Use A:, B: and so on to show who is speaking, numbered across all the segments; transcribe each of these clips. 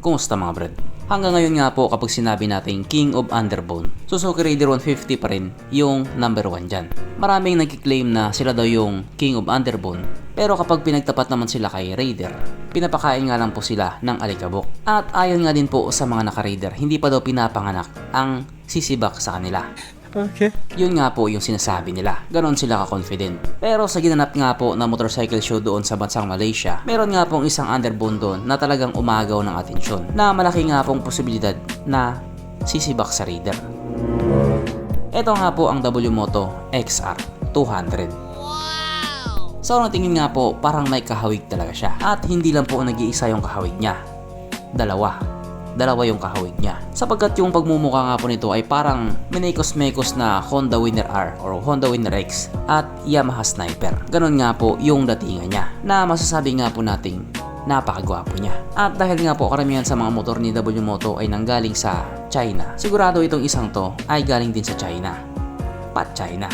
A: Kumusta mga brad? Hanggang ngayon nga po kapag sinabi natin King of Underbone, Suzuki Raider 150 pa rin yung number 1 dyan. Maraming nagkiklaim na sila daw yung King of Underbone, pero kapag pinagtapat naman sila kay Raider, pinapakain nga lang po sila ng alikabok. At ayon nga din po sa mga naka-Raider, hindi pa daw pinapanganak ang sisibak sa kanila.
B: Okay.
A: Yun nga po yung sinasabi nila. Ganon sila ka-confident. Pero sa ginanap nga po na motorcycle show doon sa bansang Malaysia, meron nga pong isang underbone doon na talagang umagaw ng atensyon, na malaki nga pong posibilidad na sisibak sa Raider. Ito nga po ang WMoto XR 200. Sa unang tingin nga po, parang may kahawig talaga siya. At hindi lang po nag-iisa yung kahawig niya. Dalawa yung kahawig niya. Sapagkat yung pagmumukha nga po nito ay parang minekos-mekos na Honda Winner R or Honda Winner X at Yamaha Sniper. Ganon nga po yung datingan niya, na masasabi nga po nating napakagwapo niya. At dahil nga po karamihan sa mga motor ni WMoto ay nanggaling sa China, sigurado itong isang to ay galing din sa China. Pat China.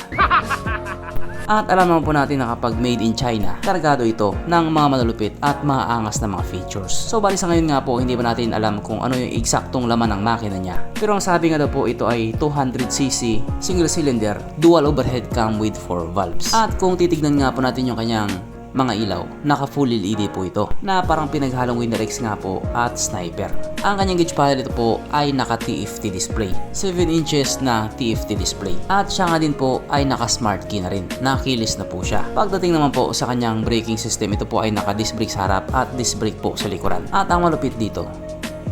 A: At alam naman po natin na kapag made in China, kargado ito ng mga malulupit at maaangas na mga features. So bali sa ngayon nga po, hindi pa natin alam kung ano yung eksaktong laman ng makina niya. Pero ang sabi nga daw po, ito ay 200cc single cylinder dual overhead cam with 4 valves. At kung titignan nga po natin yung kanyang mga ilaw, naka full LED po ito, na parang pinaghalong Winner X nga po at Sniper. Ang kanyang gauge panel ito po ay naka TFT display, 7 inches na TFT display. At siya nga din po ay naka smart key na rin, nakilis na po siya. Pagdating naman po sa kanyang braking system, ito po ay naka disc brake sa harap at disc brake po sa likuran. At ang malupit dito,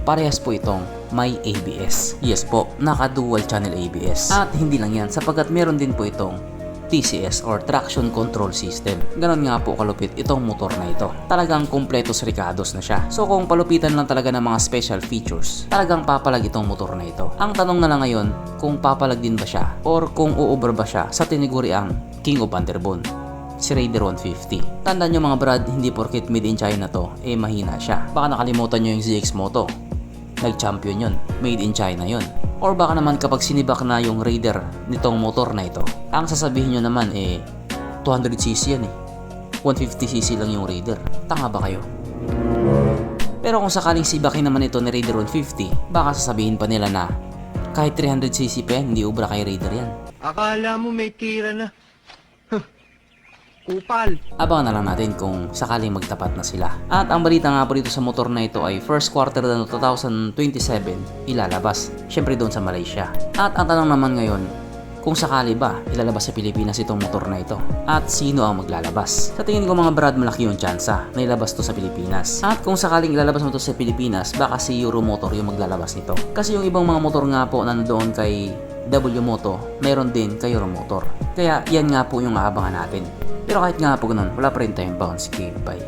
A: parehas po itong may ABS. Yes po, naka dual channel ABS. At hindi lang yan, sapagkat meron din po itong TCS or Traction Control System. Ganon nga po kalupit itong motor na ito. Talagang kompletos ricados na siya. So kung palupitan lang talaga ng mga special features, talagang papalag itong motor na ito. Ang tanong na lang ngayon, kung papalag din ba siya or kung uubra ba siya sa tiniguriang King of Underbone, si Raider 150. Tandaan nyo mga brad, hindi porket made in China to, mahina siya. Baka nakalimutan nyo yung ZX Moto. Nag-champion yun. Made in China yun. Or baka naman kapag sinibak na yung Raider nitong motor na ito, ang sasabihin nyo naman 200cc yan 150cc lang yung Raider. Tanga ba kayo? Pero kung sakaling sibakin naman ito ni Raider 150, baka sasabihin pa nila na kahit 300cc pa yan, hindi ubra kay Raider yan.
B: Akala mo may tira na. Kupal.
A: Abangan na lang natin kung sakaling magtapat na sila. At ang balita nga po dito sa motor na ito ay first quarter na 2027 ilalabas. Syempre doon sa Malaysia. At ang tanong naman ngayon, kung sakali ba ilalabas sa Pilipinas itong motor na ito? At sino ang maglalabas? Sa tingin ko mga brad, malaki yung tsansa na ilabas to sa Pilipinas. At kung sakaling ilalabas mo to sa Pilipinas, baka si Euromotor yung maglalabas nito. Kasi yung ibang mga motor nga po na nandoon kay WMoto, mayroon din kay Euromotor. Kaya yan nga po yung aabangan natin. Pero kahit nga po ganun, wala pa rin tayong bounce game. Bye.